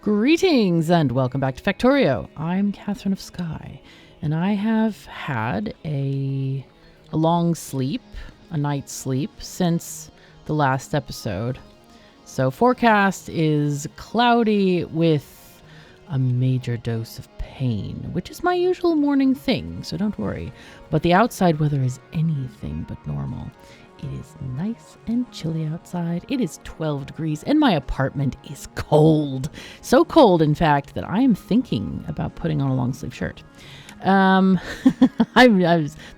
Greetings and welcome back to Factorio. I'm KatherineOfSky, and I have had a long sleep, a night's sleep, since the last episode. So forecast is cloudy with a major dose of pain, which is my usual morning thing, so don't worry. But the outside weather is anything but normal. It is nice and chilly outside. It is 12 degrees and my apartment is cold. So cold, in fact, that I am thinking about putting on a long sleeve shirt. The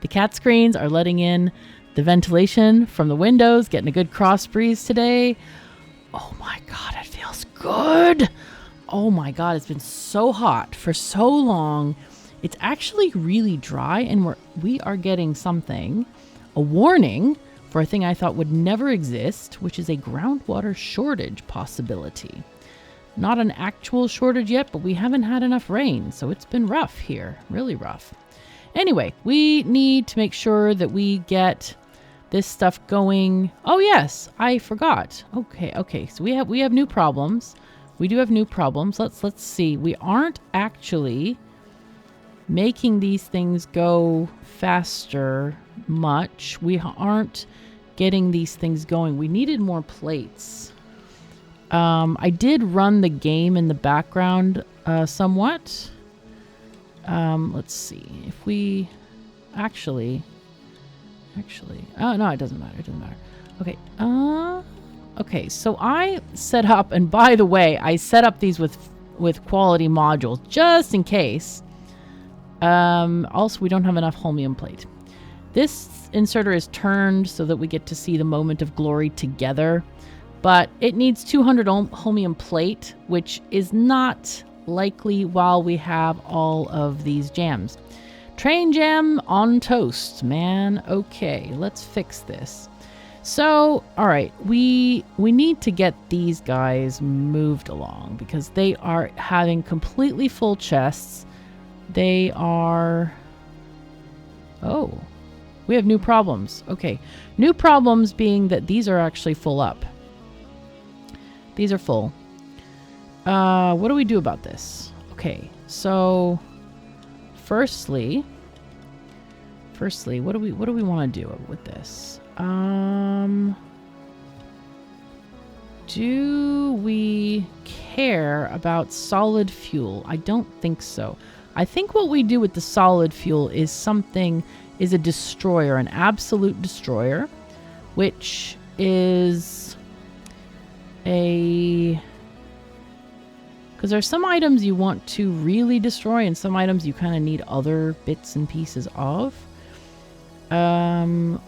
cat screens are letting in the ventilation from the windows, getting a good cross breeze today. Oh my God, it feels good. Oh my God, it's been so hot for so long. It's actually really dry, and we are getting something, a warning for a thing I thought would never exist, which is a groundwater shortage possibility. Not an actual shortage yet, but we haven't had enough rain, so it's been rough here, really rough. Anyway, we need to make sure that we get this stuff going. Oh yes, I forgot. Okay, so we have new problems. We do have new problems. Let's see. We aren't actually making these things go faster much. We aren't getting these things going. We needed more plates. I did run the game in the background somewhat. Let's see if we actually oh no, it doesn't matter. Okay, so I set up, and by the way, I set up these with quality modules just in case. Also, we don't have enough holmium plate. This inserter is turned so that we get to see the moment of glory together, but it needs 200 holmium plate, which is not likely while we have all of these jams. Train jam on toast, man. Okay, let's fix this. So, all right, we need to get these guys moved along because they are having completely full chests. They are... Oh, we have new problems. Okay, new problems being that these are actually full up. These are full. What do we do about this? Okay, so firstly, what do we want to do with this? Do we care about solid fuel? I don't think so. I think what we do with the solid fuel is a destroyer, an absolute destroyer, which is because there's some items you want to really destroy and some items you kind of need other bits and pieces of.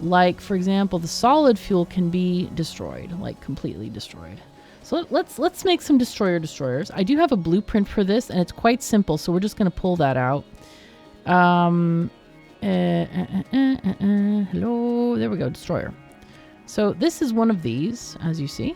Like, for example, the solid fuel can be destroyed, like completely destroyed. So let's make some destroyers. I do have a blueprint for this, and it's quite simple, so we're just going to pull that out. Hello, there we go, destroyer. So this is one of these, as you see.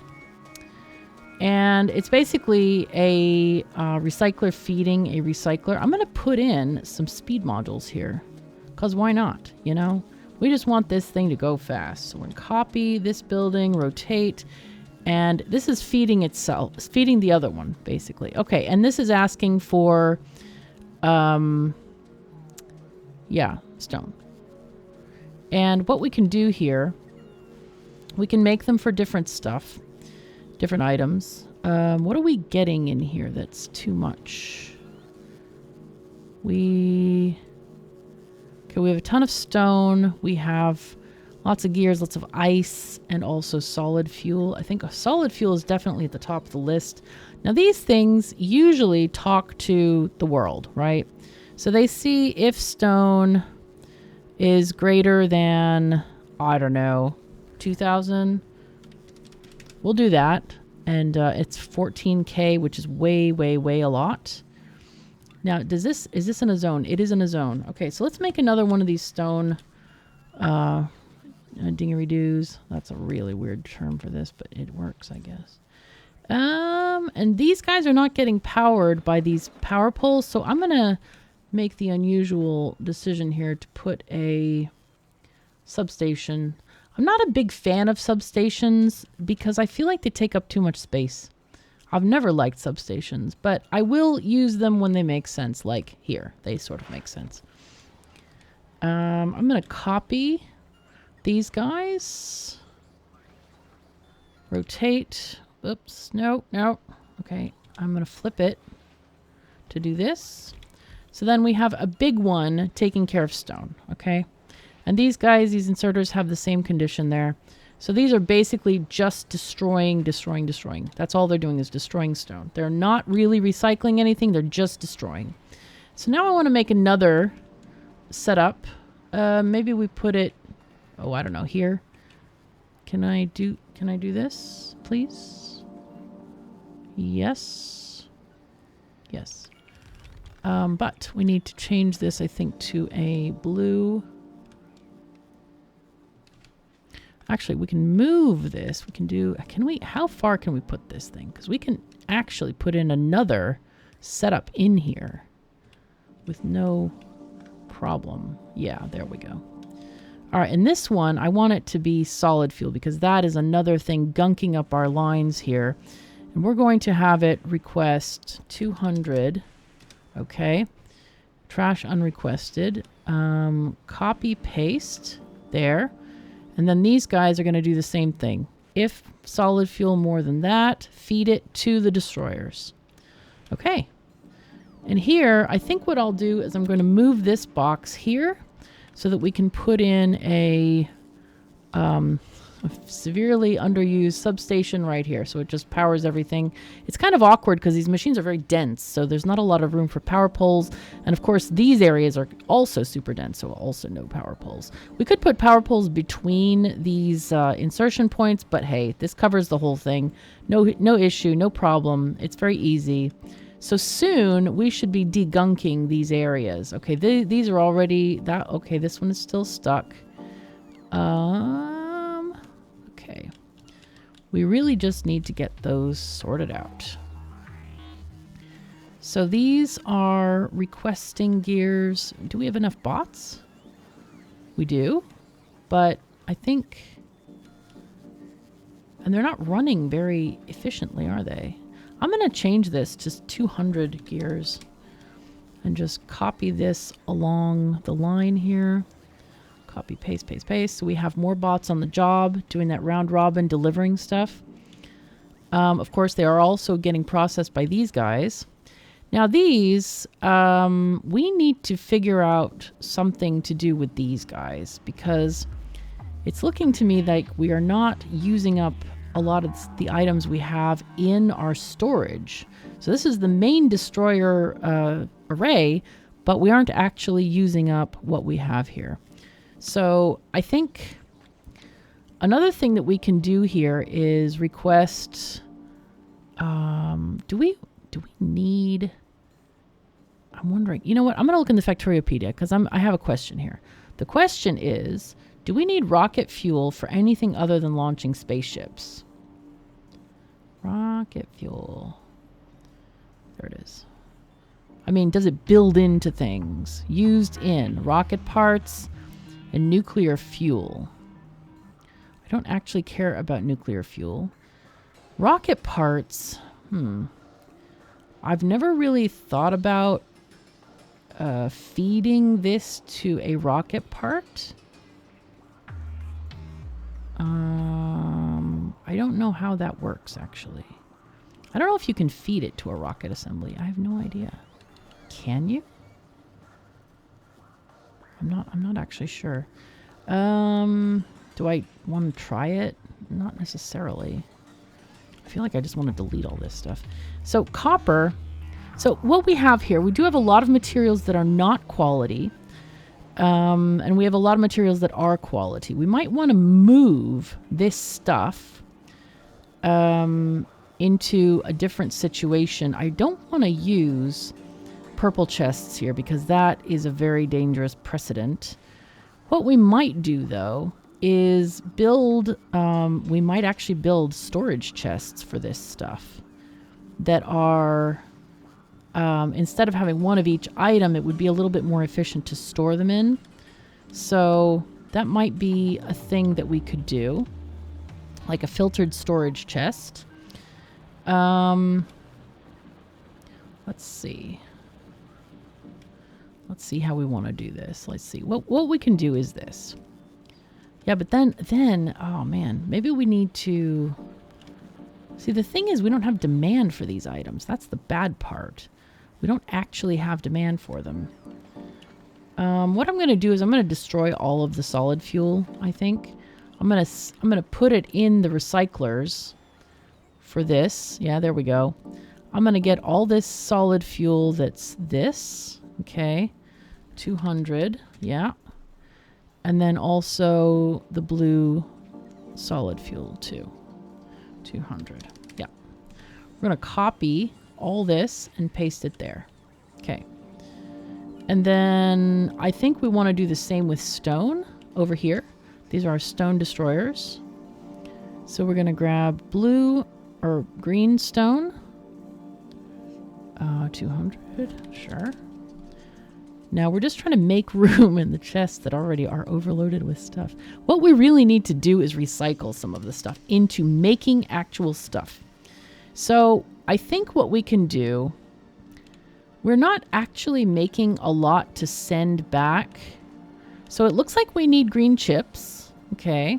And it's basically a recycler feeding a recycler. I'm going to put in some speed modules here, because why not, you know? We just want this thing to go fast. So we're going to copy this building, rotate, and this is feeding itself, feeding the other one, basically. Okay, and this is asking for, stone. And what we can do here, we can make them for different stuff, different items. What are we getting in here that's too much? We have a ton of stone. We have lots of gears, lots of ice, and also solid fuel. I think solid fuel is definitely at the top of the list. Now, these things usually talk to the world, right? So they see if stone is greater than, I don't know, 2,000. We'll do that. And it's 14K, which is way, way, way a lot. Now, is this in a zone? It is in a zone. Okay, so let's make another one of these stone dingery-doos. That's a really weird term for this, but it works, I guess. And these guys are not getting powered by these power poles, so I'm going to make the unusual decision here to put a substation. I'm not a big fan of substations because I feel like they take up too much space. I've never liked substations, but I will use them when they make sense, like here. They sort of make sense. I'm going to copy these guys. Rotate. Oops. No. Okay. I'm going to flip it to do this. So then we have a big one taking care of stone. Okay. And these guys, these inserters have the same condition there. So these are basically just destroying. That's all they're doing is destroying stone. They're not really recycling anything. They're just destroying. So now I want to make another setup. Maybe we put it, oh, I don't know, here. Can I do this, please? Yes. But we need to change this, I think, to a blue. Actually, we can move this. We can do, how far can we put this thing? Because we can actually put in another setup in here with no problem. Yeah, there we go. All right, and this one, I want it to be solid fuel because that is another thing gunking up our lines here. And we're going to have it request 200. Okay. Trash unrequested. Copy, paste there. And then these guys are going to do the same thing. If solid fuel more than that, feed it to the destroyers. Okay. And here, I think what I'll do is I'm going to move this box here so that we can put in a severely underused substation right here. So it just powers everything. It's kind of awkward because these machines are very dense. So there's not a lot of room for power poles. And of course, these areas are also super dense. So also no power poles. We could put power poles between these insertion points. But hey, this covers the whole thing. No issue, no problem. It's very easy. So soon we should be degunking these areas. Okay, these are already that. Okay, this one is still stuck. Okay. We really just need to get those sorted out. So these are requesting gears. Do we have enough bots? We do, but I think, and they're not running very efficiently, are they? I'm going to change this to 200 gears and just copy this along the line here. Copy, paste, paste, paste. So we have more bots on the job doing that round robin delivering stuff. Of course, they are also getting processed by these guys. Now these, we need to figure out something to do with these guys because it's looking to me like we are not using up a lot of the items we have in our storage. So this is the main destroyer array, but we aren't actually using up what we have here. So I think another thing that we can do here is request, do we need, I'm wondering, you know what, I'm going to look in the Factoriopedia because I have a question here. The question is, do we need rocket fuel for anything other than launching spaceships? Rocket fuel. There it is. I mean, does it build into things? Used in rocket parts and nuclear fuel. I don't actually care about nuclear fuel. Rocket parts. I've never really thought about feeding this to a rocket part. I don't know how that works, actually. I don't know if you can feed it to a rocket assembly. I have no idea. Can you? I'm not actually sure. Do I want to try it? Not necessarily. I feel like I just want to delete all this stuff. So copper. So what we have here, we do have a lot of materials that are not quality. And we have a lot of materials that are quality. We might want to move this stuff into a different situation. I don't want to use purple chests here because that is a very dangerous precedent. What we might do, though, is build, we might actually build storage chests for this stuff that are, instead of having one of each item, it would be a little bit more efficient to store them in. So that might be a thing that we could do, like a filtered storage chest. Let's see. Let's see how we want to do this. Let's see. What we can do is this. Yeah, but then, oh man, maybe we need to... See, the thing is we don't have demand for these items. That's the bad part. We don't actually have demand for them. What I'm going to do is I'm going to destroy all of the solid fuel, I think. I'm going to put it in the recyclers for this. Yeah, there we go. I'm going to get all this solid fuel that's this. Okay. 200. Yeah. And then also the blue solid fuel too. 200. Yeah. We're going to copy all this and paste it there. Okay. And then I think we want to do the same with stone over here. These are our stone destroyers. So we're going to grab blue or green stone. 200. Sure. Now we're just trying to make room in the chests that already are overloaded with stuff. What we really need to do is recycle some of the stuff into making actual stuff. So I think what we can do, we're not actually making a lot to send back. So it looks like we need green chips. Okay.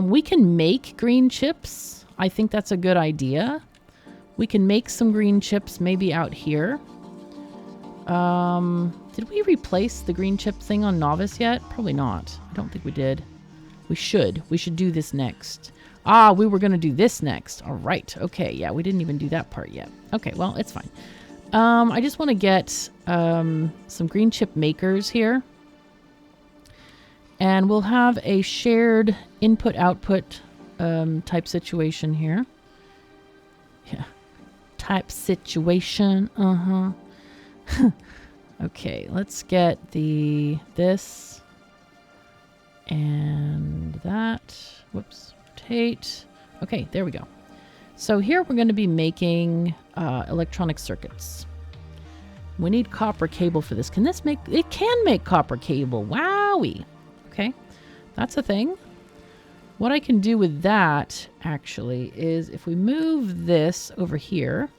We can make green chips. I think that's a good idea. We can make some green chips maybe out here. Did we replace the green chip thing on Novice yet? Probably not. I don't think we did. We should. We should do this next. Ah, we were going to do this next. All right. Okay. Yeah, we didn't even do that part yet. Okay, well, it's fine. I just want to get some green chip makers here. And we'll have a shared input-output type situation here. Yeah. Type situation. Uh-huh. Okay, let's get this and that. Whoops. Rotate. Okay, there we go. So here we're going to be making electronic circuits. We need copper cable for this. Can this make... It can make copper cable. Wowie. Okay, that's a thing. What I can do with that, actually, is if we move this over here,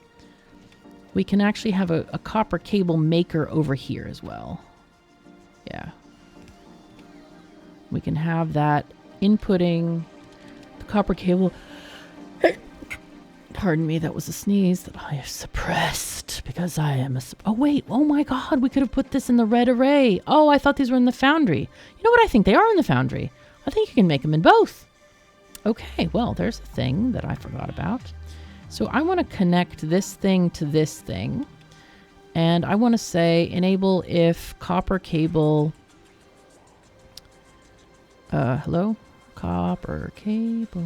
we can actually have a copper cable maker over here as well. Yeah. We can have that inputting the copper cable. Pardon me, that was a sneeze that I have suppressed because I am a... Oh, wait. Oh, my God. We could have put this in the red array. Oh, I thought these were in the foundry. You know what? I think they are in the foundry. I think you can make them in both. Okay, well, there's a thing that I forgot about. So I want to connect this thing to this thing. And I want to say enable if copper cable... hello? Copper cable...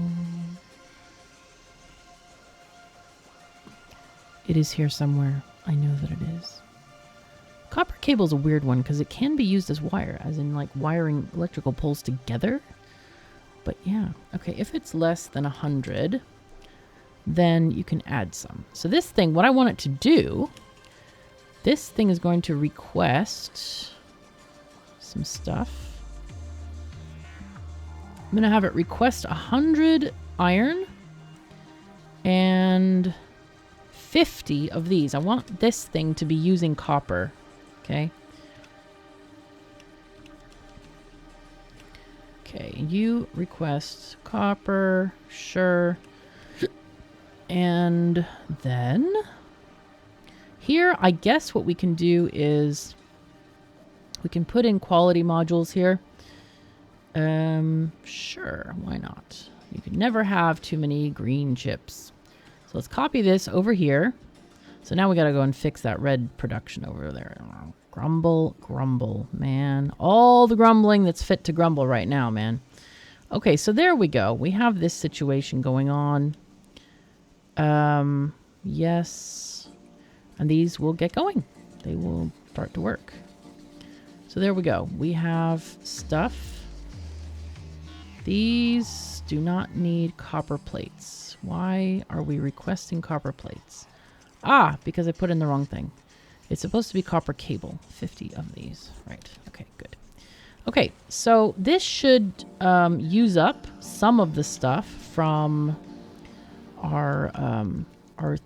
It is here somewhere. I know that it is. Copper cable is a weird one because it can be used as wire, as in like wiring electrical poles together. But yeah, okay, if it's less than 100, then you can add some. So this thing, what I want it to do, this thing is going to request some stuff. I'm going to have it request 100 iron and 50 of these. I want this thing to be using copper. Okay. Okay, you request copper. Sure. And then here, I guess what we can do is we can put in quality modules here. Sure, why not? You can never have too many green chips. So let's copy this over here. So now we got to go and fix that red production over there. Grumble, grumble, man. All the grumbling that's fit to grumble right now, man. Okay, so there we go. We have this situation going on. Yes. And these will get going. They will start to work. So there we go. We have stuff. These do not need copper plates. Why are we requesting copper plates? Ah, because I put in the wrong thing. It's supposed to be copper cable. 50 of these. Right. Okay, good. Okay, so this should use up some of the stuff from our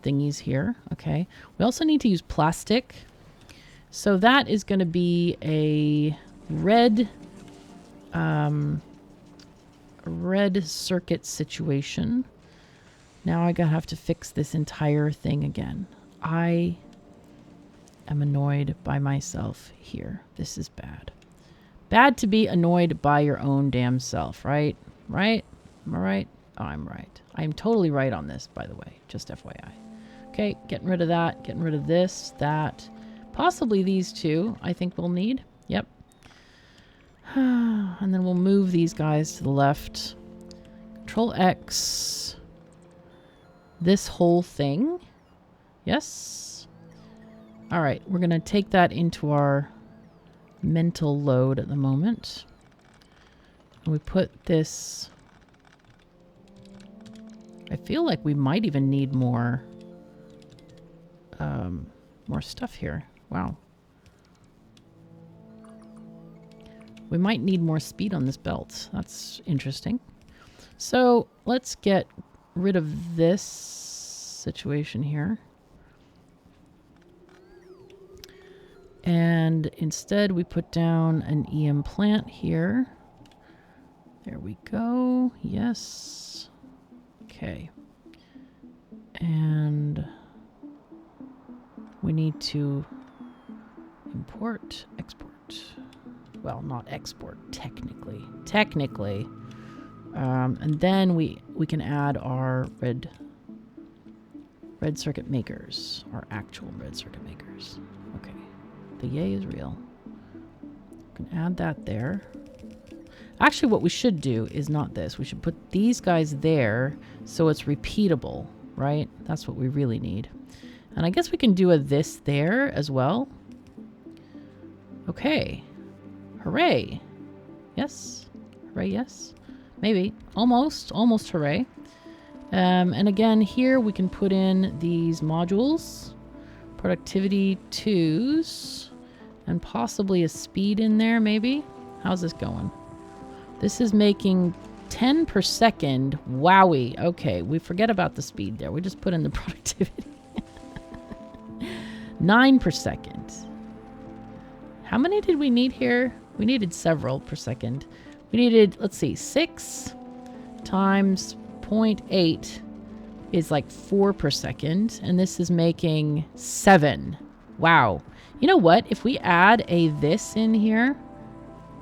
thingies here. Okay. We also need to use plastic. So that is going to be a red circuit situation. Now I have to fix this entire thing again. I am annoyed by myself here. This is bad. Bad to be annoyed by your own damn self, right? Right? Am I right? Oh, I'm right. I'm totally right on this, by the way. Just FYI. Okay, getting rid of that. Getting rid of this, that. Possibly these two, I think we'll need. Yep. And then we'll move these guys to the left. Control X. This whole thing. Yes. All right, we're going to take that into our mental load at the moment. And we put this... I feel like we might even need more stuff here. Wow. We might need more speed on this belt. That's interesting. So let's get rid of this situation here. And instead we put down an EM plant here. There we go. Yes. Okay. And we need to import, export. Well, not export, technically. Technically. And then we can add our red circuit makers. Our actual red circuit makers. Okay. The yay is real. We can add that there. Actually, what we should do is not this. We should put these guys there so it's repeatable, right? That's what we really need. And I guess we can do a this there as well. Okay. Hooray. Yes. Hooray, yes. Maybe. Almost. Almost hooray. And again, here we can put in these modules. Productivity 2s. And possibly a speed in there, maybe. How's this going? This is making 10 per second. Wowie. Okay, we forget about the speed there. We just put in the productivity. 9 per second. How many did we need here? We needed several per second. We needed, let's see, 6 times 0.8 is like 4 per second. And this is making 7. Wow. You know what? If we add a this in here,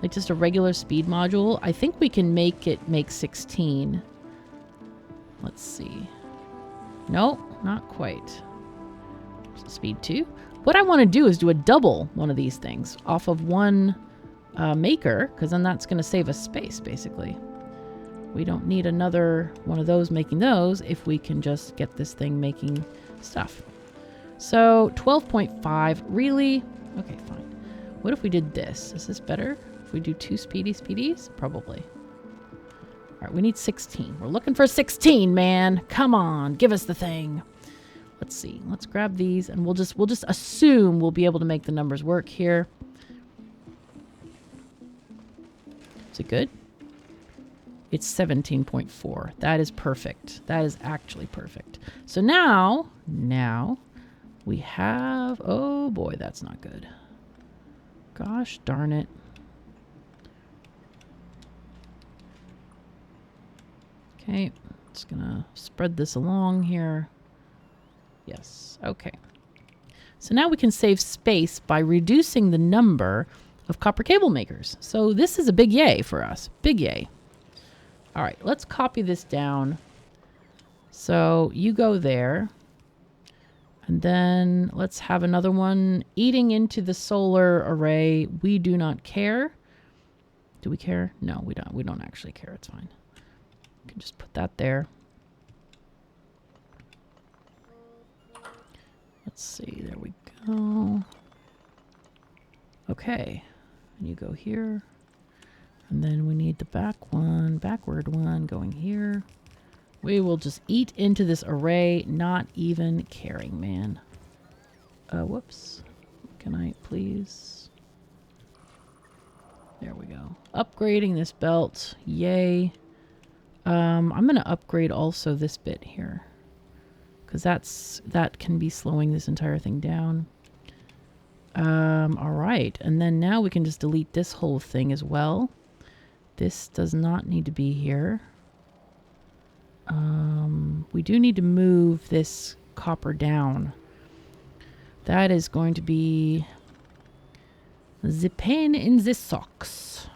like just a regular speed module, I think we can make it make 16. Let's see. Nope, not quite. Speed 2. What I want to do is do a double one of these things off of one maker, because then that's going to save us space, basically. We don't need another one of those making those if we can just get this thing making stuff. So 12.5, really? Okay, fine. What if we did this? Is this better? If we do 2 speedies? Probably. All right, we need 16. We're looking for 16, man. Come on, give us the thing. Let's see. Let's grab these, and we'll just assume we'll be able to make the numbers work here. Is it good? It's 17.4. That is perfect. That is actually perfect. So now we have... Oh boy, that's not good. Gosh darn it. Okay, just gonna spread this along here. Yes, okay. So now we can save space by reducing the number of copper cable makers. So this is a big yay for us. Big yay. All right, let's copy this down. So you go there. And then let's have another one eating into the solar array. We do not care. Do we care? No, we don't. We don't actually care. It's fine. We can just put that there. Let's see. There we go. Okay. And you go here. And then we need the backward one going here. We will just eat into this array, not even caring, man. Whoops. Can I please? There we go. Upgrading this belt. Yay. I'm going to upgrade also this bit here. because that can be slowing this entire thing down. All right, and then now we can just delete this whole thing as well. This does not need to be here. We do need to move this copper down. That is going to be the pain in the socks.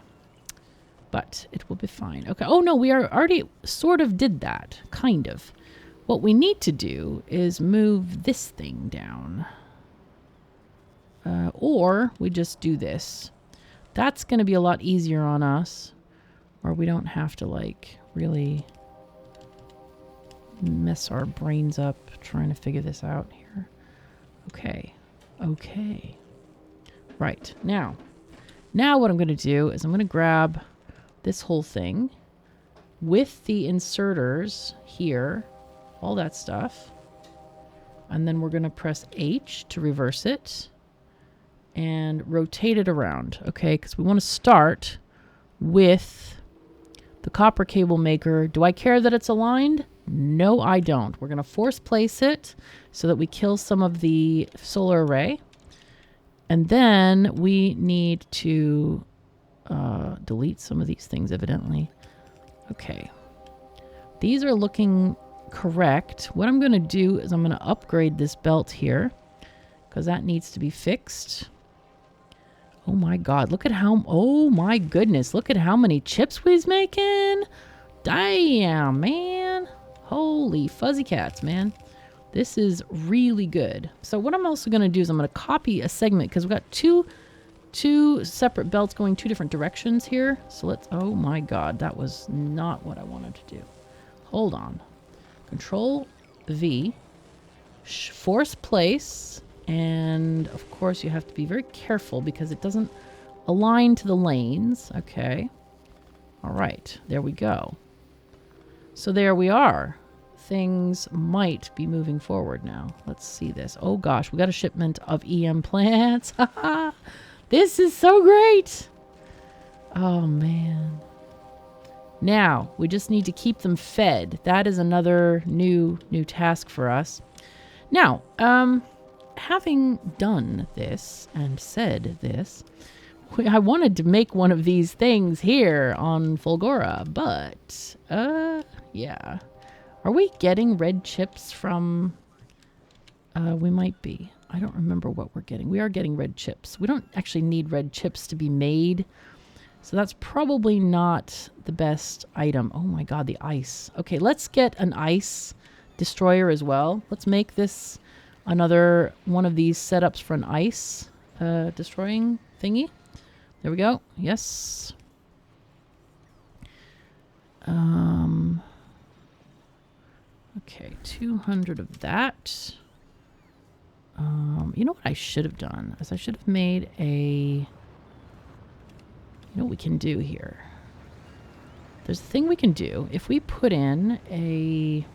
But it will be fine. Okay. Oh, no, we are already sort of did that. Kind of. What we need to do is move this thing down. Or we just do this. That's going to be a lot easier on us. Or we don't have to, like, really mess our brains up trying to figure this out here. Okay. Okay. Right. Now what I'm going to do is I'm going to grab this whole thing with the inserters here, all that stuff. And then we're going to press H to reverse it and rotate it around. Okay, because we want to start with the copper cable maker. Do I care that it's aligned? No, I don't. We're going to force place it so that we kill some of the solar array. And then we need to delete some of these things, evidently. Okay. These are looking correct. What I'm going to do is I'm going to upgrade this belt here because that needs to be fixed. Oh my God. Look at how... Oh my goodness. Look at how many chips we's making. Damn, man. Holy fuzzy cats, man. This is really good. So what I'm also going to do is I'm going to copy a segment because we've got two separate belts going two different directions here. So let's... Oh my God. That was not what I wanted to do. Hold on. Control V. Force place. And of course you have to be very careful because it doesn't align to the lanes. Okay. All right. There we go. So there we are. Things might be moving forward now. Let's see this. Oh gosh, we got a shipment of EM plants. This is so great. Oh man. Now, we just need to keep them fed. That is another new task for us. Now, having done this and said this, I wanted to make one of these things here on Fulgora, but, yeah. Are we getting red chips from... we might be. I don't remember what we're getting. We are getting red chips. We don't actually need red chips to be made. So that's probably not the best item. Oh my God, the ice. Okay, let's get an ice destroyer as well. Let's make this another one of these setups for an ice destroying thingy. There we go. Yes. Okay, 200 of that. You know what I should have done? Is I should have made a... You know what we can do here? There's a thing we can do. If we put in a...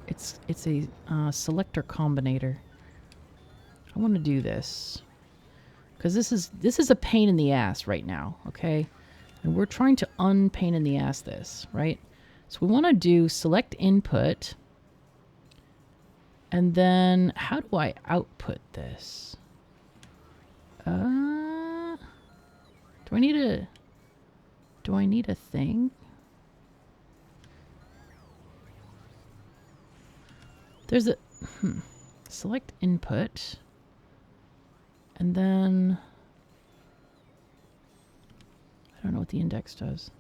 It's a selector combinator. I want to do this. Because this is a pain in the ass right now, okay? And we're trying to unpain in the ass this, right? So we want to do select input. And then how do I output this? Do I need a thing? There's a select input. And then I don't know what the index does.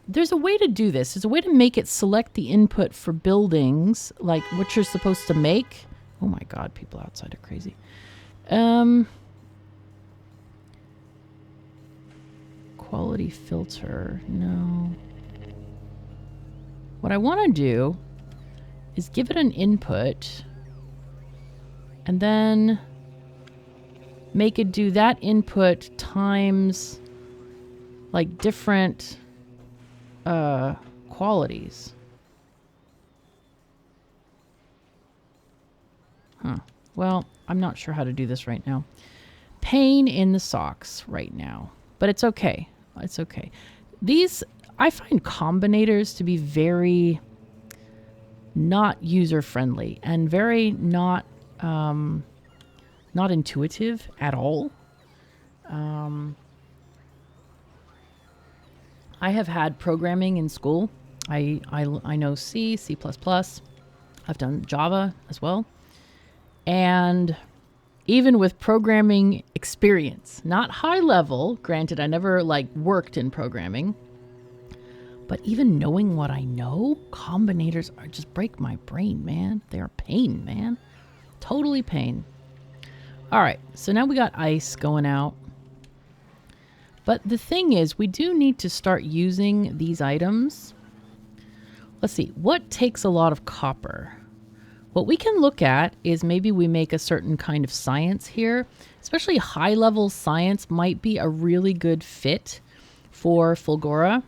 There's a way to do this. There's a way to make it select the input for buildings, like what you're supposed to make. Oh my God, people outside are crazy. Quality filter, no. What I want to do is give it an input and then make it do that input times like different qualities. Huh. Well, I'm not sure how to do this right now. Pain in the socks right now. But it's okay. It's okay. These, I find combinators to be very not user-friendly and very not intuitive at all. I have had programming in school. I know C, C++. I've done Java as well. And even with programming experience, not high level, granted, I never worked in programming, but even knowing what I know, combinators just break my brain, man. They're pain, man. Totally pain. All right, so now we got ice going out. But the thing is, we do need to start using these items. Let's see, what takes a lot of copper? What we can look at is maybe we make a certain kind of science here. Especially high-level science might be a really good fit for Fulgora.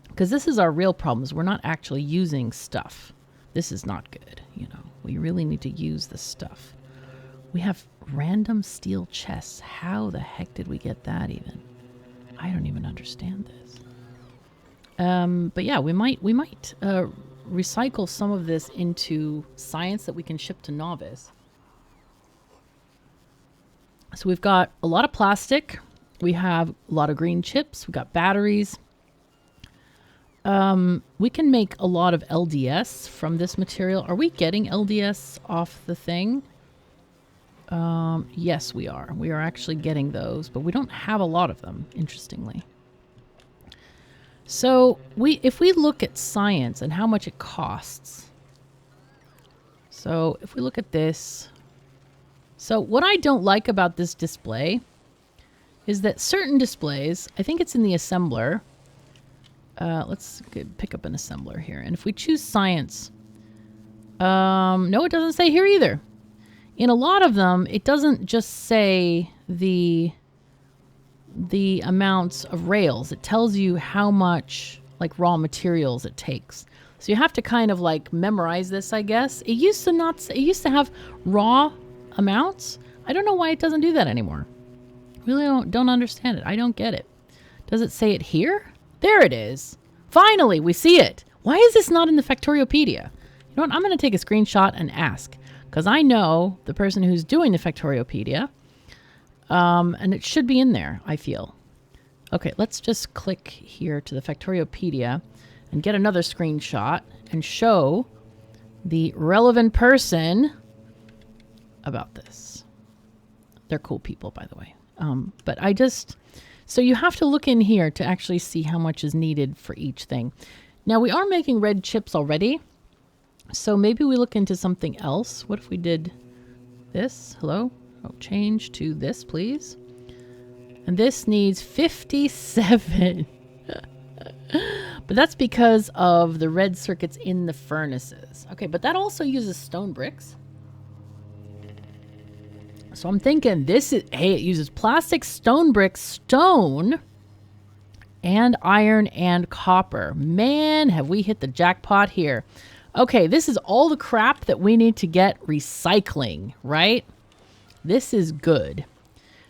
Because this is our real problem, is we're not actually using stuff. This is not good, you know. We really need to use the stuff. We have random steel chests. How the heck did we get that even? I don't even understand this. But yeah, we might recycle some of this into science that we can ship to novice. So we've got a lot of plastic. We have a lot of green chips. We've got batteries. We can make a lot of LDS from this material. Are we getting LDS off the thing? Yes, we are. We are actually getting those, but we don't have a lot of them, interestingly. So if we look at science and how much it costs. So if we look at this. So what I don't like about this display is that certain displays, I think it's in the assembler. Let's pick up an assembler here. And if we choose science, no, it doesn't say here either. In a lot of them, it doesn't just say the amounts of rails. It tells you how much raw materials it takes. So you have to kind of memorize this, I guess. It used to have raw amounts. I don't know why it doesn't do that anymore. Really don't understand it. I don't get it. Does it say it here? There it is. Finally, we see it. Why is this not in the Factoriopedia? You know what? I'm going to take a screenshot and ask, because I know the person who's doing the Factoriopedia, and it should be in there, I feel. Okay, let's just click here to the Factoriopedia and get another screenshot and show the relevant person about this. They're cool people, by the way. But so you have to look in here to actually see how much is needed for each thing. Now, we are making red chips already, so maybe we look into something else. What if we did this? Hello? Oh, change to this, please. And this needs 57. But that's because of the red circuits in the furnaces. Okay, but that also uses stone bricks. So I'm thinking it uses plastic, stone bricks, stone, and iron and copper. Man, have we hit the jackpot here. Okay, this is all the crap that we need to get recycling, right? This is good.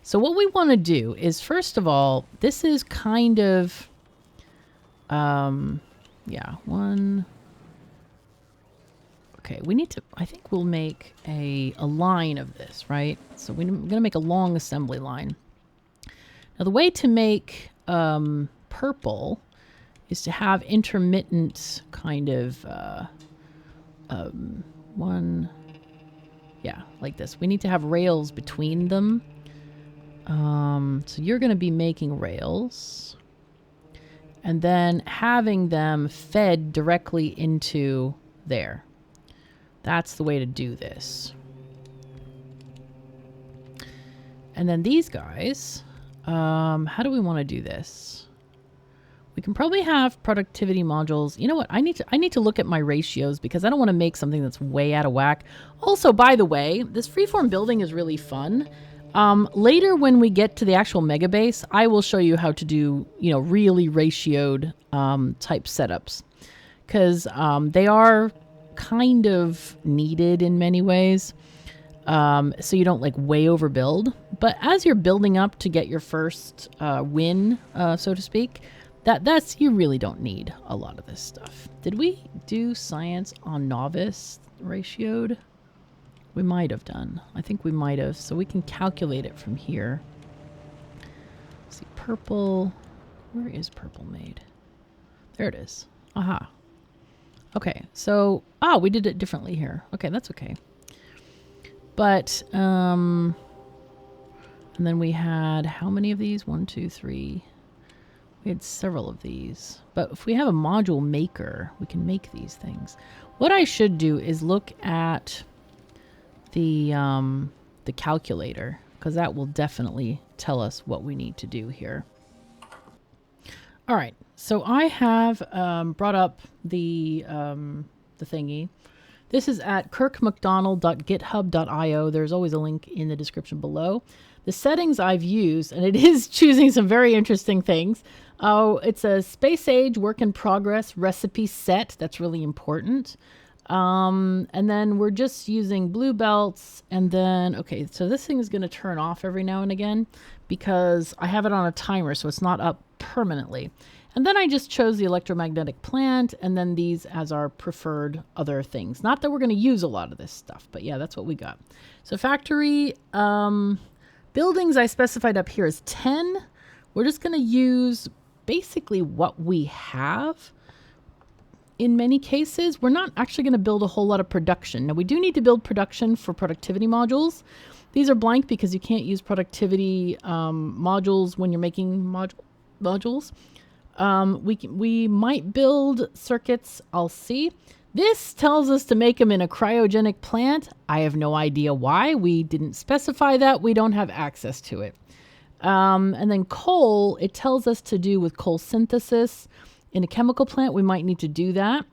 So what we want to do is, first of all, this is kind of, one. Okay, we need to, I think we'll make a line of this, right? So we're going to make a long assembly line. Now the way to make purple is to have intermittent kind of like this. We need to have rails between them. So you're going to be making rails and then having them fed directly into there. That's the way to do this. And then these guys, how do we want to do this? We can probably have productivity modules. You know what? I need to look at my ratios because I don't want to make something that's way out of whack. Also, by the way, this freeform building is really fun. Later when we get to the actual Megabase, I will show you how to do, really ratioed type setups. Because they are kind of needed in many ways. So you don't way overbuild. But as you're building up to get your first win, so to speak, That's you really don't need a lot of this stuff. Did we do science on novice ratioed? We might have done. I think we might have. So we can calculate it from here. Let's see, purple. Where is purple made? There it is. Aha. Okay, so we did it differently here. Okay, that's okay. But and then we had how many of these? 1, 2, 3. We had several of these. But if we have a module maker, we can make these things. What I should do is look at the calculator, because that will definitely tell us what we need to do here. All right, so I have brought up the thingy. This is at kirkmcdonald.github.io. There's always a link in the description below. The settings I've used, and it is choosing some very interesting things. Oh, it's a space age work in progress recipe set. That's really important. And then we're just using blue belts. And then, okay, so this thing is going to turn off every now and again because I have it on a timer, so it's not up permanently. And then I just chose the electromagnetic plant and then these as our preferred other things. Not that we're going to use a lot of this stuff, but yeah, that's what we got. So factory buildings I specified up here is 10. We're just going to use basically what we have. In many cases, we're not actually going to build a whole lot of production. Now, we do need to build production for productivity modules. These are blank because you can't use productivity modules when you're making modules. We might build circuits. I'll see. This tells us to make them in a cryogenic plant. I have no idea why. We didn't specify that. We don't have access to it. And then coal, it tells us to do with coal synthesis. In a chemical plant, we might need to do that.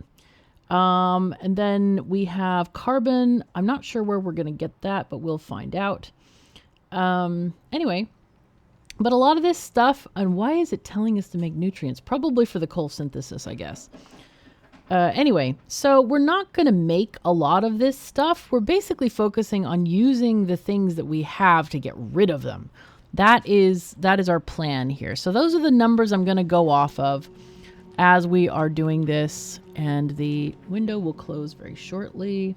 And then we have carbon. I'm not sure where we're going to get that, but we'll find out. Anyway, but a lot of this stuff, and why is it telling us to make nutrients? Probably for the coal synthesis, I guess. Anyway, so we're not going to make a lot of this stuff. We're basically focusing on using the things that we have to get rid of them. That is our plan here. So those are the numbers I'm going to go off of as we are doing this. And the window will close very shortly.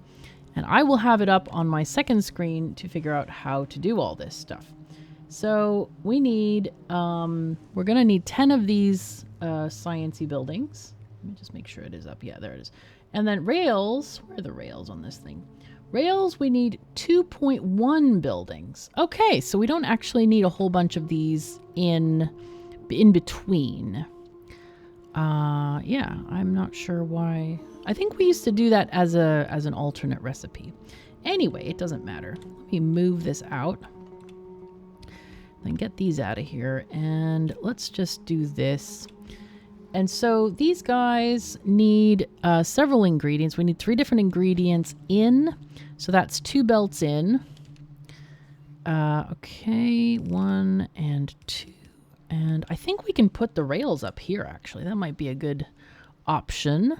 And I will have it up on my second screen to figure out how to do all this stuff. So we need, we're going to need 10 of these science-y buildings. Let me just make sure it is up. Yeah, there it is. And then rails, where are the rails on this thing? Rails, we need 2.1 buildings. Okay, so we don't actually need a whole bunch of these in between. Yeah, I'm not sure why. I think we used to do that as an alternate recipe. Anyway, it doesn't matter. Let me move this out. Then get these out of here. And let's just do this. And so these guys need several ingredients. We need 3 different ingredients in. So that's 2 belts in. Okay, 1 and 2. And I think we can put the rails up here, actually. That might be a good option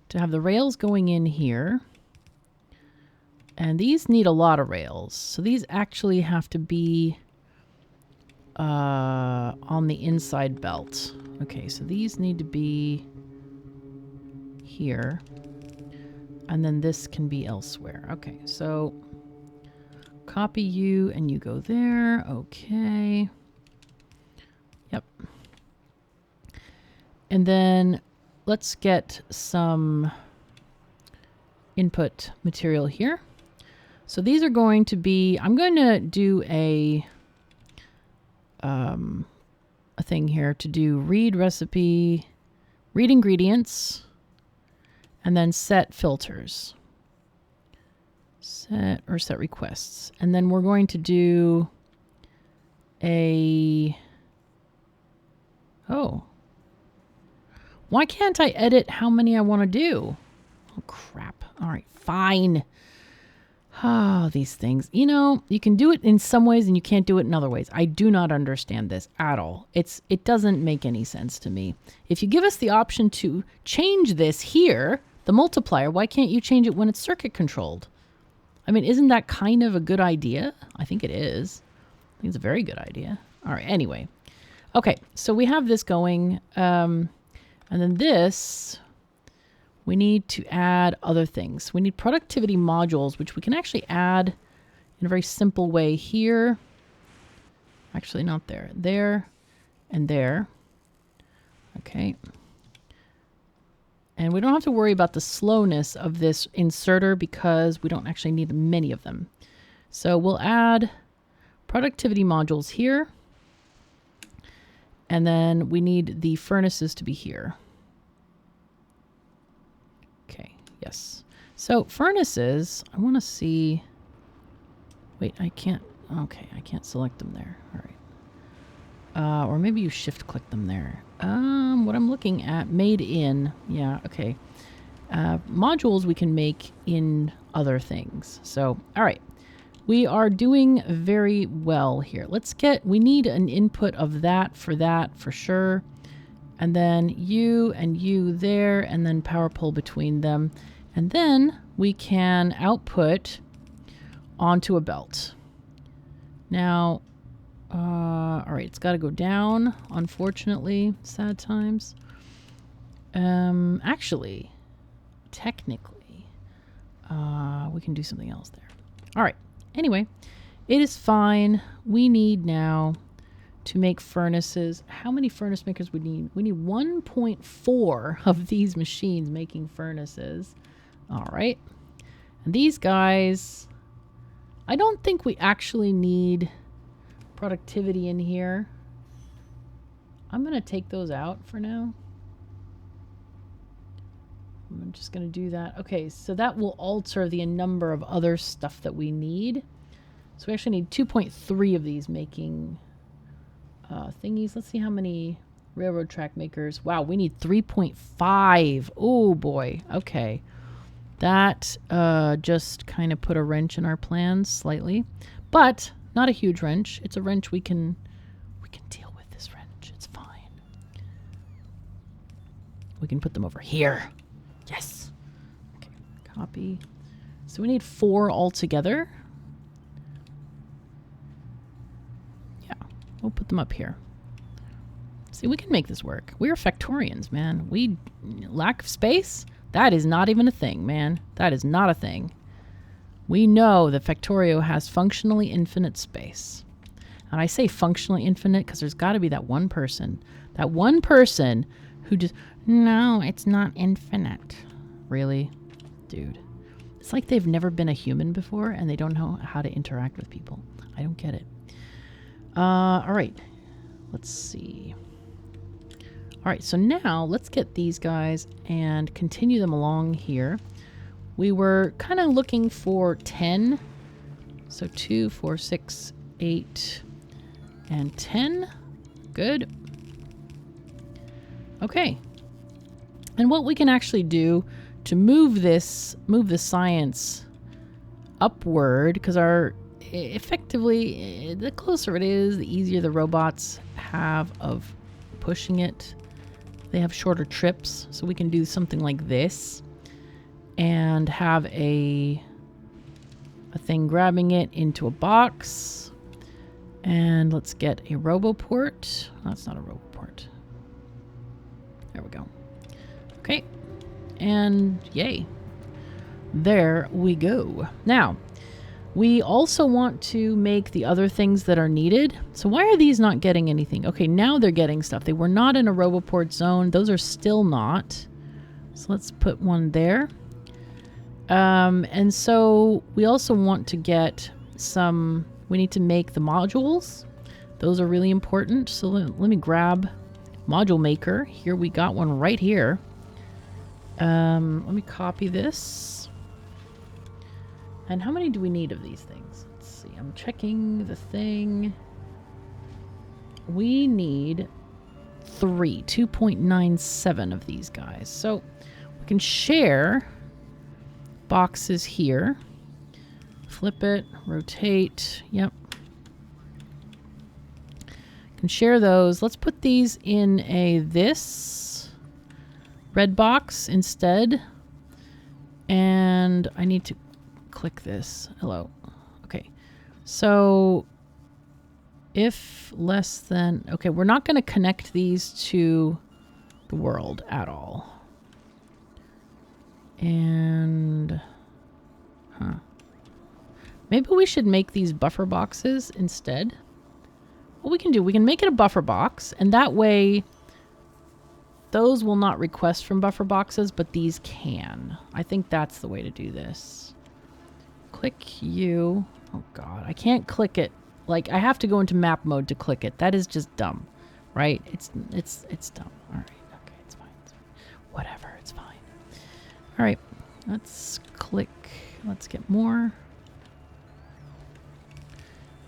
to have the rails going in here. And these need a lot of rails. So these actually have to be on the inside belt. Okay, so these need to be here. And then this can be elsewhere. Okay, so copy you and you go there. Okay. Yep. And then let's get some input material here. So these are going to be, I'm going to do a thing here to do read recipe, read ingredients, and then set filters. Set requests. And then we're going to do why can't I edit how many I want to do? Oh, crap. All right, fine. Oh, these things. You know, you can do it in some ways and you can't do it in other ways. I do not understand this at all. It doesn't make any sense to me. If you give us the option to change this here, the multiplier, why can't you change it when it's circuit controlled? I mean, isn't that kind of a good idea? I think it is. I think it's a very good idea. All right, anyway. Okay, so we have this going. And then this, we need to add other things. We need productivity modules, which we can actually add in a very simple way here. Actually, not there. There and there. Okay. And we don't have to worry about the slowness of this inserter because we don't actually need many of them. So we'll add productivity modules here. And then we need the furnaces to be here. Okay, yes. So furnaces, I want to see... Wait, I can't... Okay, I can't select them there. All right. Or maybe you shift-click them there. What I'm looking at, made in... Yeah, okay. Modules we can make in other things. So, all right. We are doing very well here. Let's get... We need an input of that for sure. And then you and you there, and then power pull between them. And then we can output onto a belt. Now, all right, it's got to go down, unfortunately. Sad times. Actually, technically, we can do something else there. All right. Anyway, it is fine. We need now to make furnaces. How many furnace makers we need? We need 1.4 of these machines making furnaces. All right. And these guys, I don't think we actually need productivity in here. I'm going to take those out for now. I'm just going to do that. Okay, so that will alter the number of other stuff that we need. So we actually need 2.3 of these making thingies. Let's see how many railroad track makers. Wow, we need 3.5. Oh boy. Okay. That just kind of put a wrench in our plans slightly, but not a huge wrench. It's a wrench we can deal with this wrench. It's fine. We can put them over here. Yes. Okay, copy. So we need 4 altogether. Yeah, we'll put them up here. See, we can make this work. We are Factorians, man. We lack of space? That is not even a thing, man. That is not a thing. We know that Factorio has functionally infinite space. And I say functionally infinite because there's got to be that one person. That one person who just... No, it's not infinite. Really? Dude. It's like they've never been a human before and they don't know how to interact with people. I don't get it. All right. Let's see. All right, so now let's get these guys and continue them along here. We were kind of looking for 10. So 2, 4, 6, 8, and 10. Good. Okay. And what we can actually do to move the science upward, because effectively, the closer it is, the easier the robots have of pushing it. They have shorter trips, so we can do something like this and have a thing grabbing it into a box. And let's get a roboport. Oh, that's not a roboport. There we go. Okay. And yay. There we go. Now, we also want to make the other things that are needed. So why are these not getting anything? Okay, now they're getting stuff. They were not in a roboport zone. Those are still not. So let's put one there. And so we also want to get some... We need to make the modules. Those are really important. So let me grab module maker. Here we got one right here. Let me copy this. And how many do we need of these things? Let's see. I'm checking the thing. We need 3, 2.97 of these guys. So we can share boxes here. Flip it, rotate. Yep. Can share those. Let's put these in this red box instead. And I need to click this. Hello. Okay. So If less than... Okay, we're not going to connect these to the world at all. And... Huh. Maybe we should make these buffer boxes instead. What we can do, we can make it a buffer box, and that way those will not request from buffer boxes, but these can. I think that's the way to do this. Click U. Oh god, I can't click it. Like, I have to go into map mode to click it. That is just dumb, right? It's dumb. All right, okay, it's fine. It's fine. Whatever, it's fine. All right, let's click. Let's get more.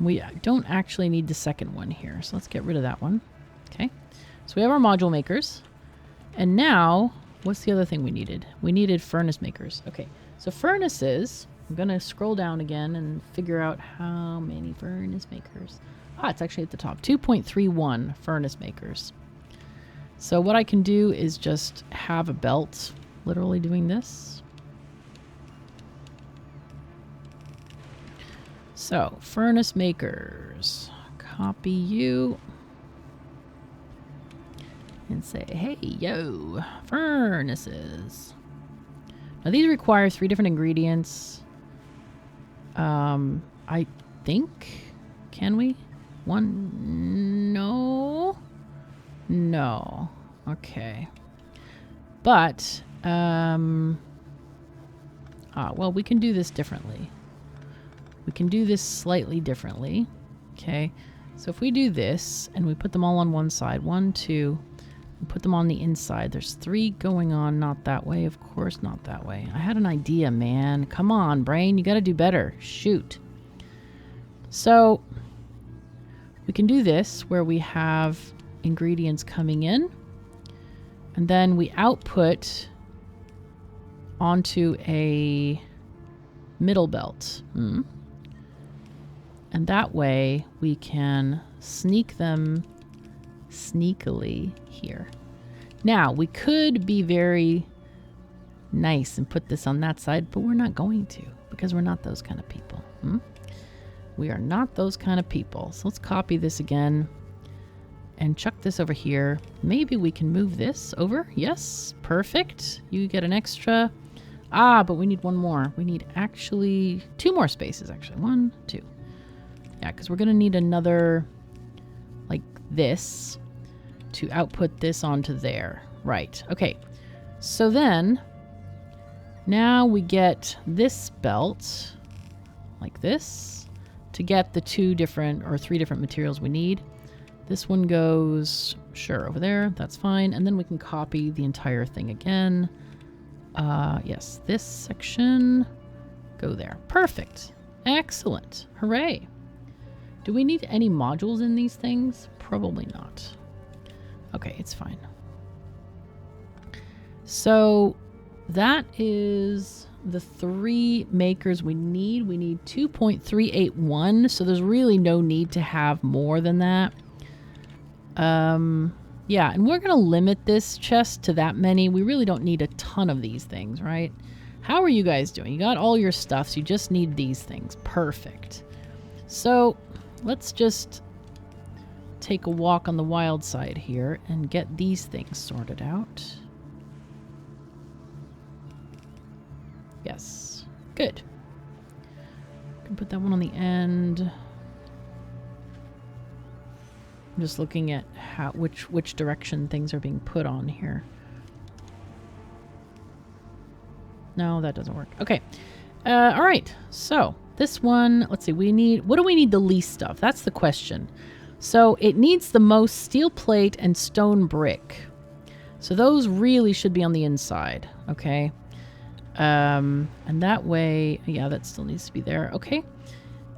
We don't actually need the second one here, so let's get rid of that one. Okay, so we have our module makers. And now, what's the other thing we needed? We needed furnace makers. Okay, so furnaces, I'm going to scroll down again and figure out how many furnace makers. Ah, it's actually at the top. 2.31 furnace makers. So what I can do is just have a belt literally doing this. So, furnace makers. Copy you. And say, hey, yo, furnaces. Now, these require 3 different ingredients. I think. Can we? 1? No. No. Okay. But, well, we can do this differently. We can do this slightly differently. Okay. So if we do this and we put them all on one side, 1, 2, and put them on the inside. There's 3 going on, not that way, of course, not that way. I had an idea, man. Come on, brain, you gotta do better. Shoot. So we can do this where we have ingredients coming in, and then we output onto a middle belt. And that way we can sneak them sneakily here. Now, we could be very nice and put this on that side, but we're not going to, because we're not those kind of people. We are not those kind of people. So let's copy this again and chuck this over here. Maybe we can move this over. Yes, perfect. You get an extra. Ah, but we need one more. We need actually 2 more spaces, actually. 1, 2. Yeah, because we're going to need another, like this, to output this onto there. Right. Okay. So then, now we get this belt, like this, to get the 2 different or 3 different materials we need. This one goes, sure, over there. That's fine. And then we can copy the entire thing again. Yes, this section, go there. Perfect. Excellent. Hooray. Do we need any modules in these things? Probably not. Okay, it's fine. So that is the 3 makers we need. We need 2.381, so there's really no need to have more than that. Yeah, and we're going to limit this chest to that many. We really don't need a ton of these things, right? How are you guys doing? You got all your stuff, so you just need these things. Perfect. So let's just take a walk on the wild side here and get these things sorted out. Yes. Good. Can put that one on the end. I'm just looking at how which direction things are being put on here. No, that doesn't work. Okay. All right. So this one, let's see. What do we need the least of? That's the question. So it needs the most steel plate and stone brick. So those really should be on the inside. Okay. And that way, yeah, that still needs to be there. Okay.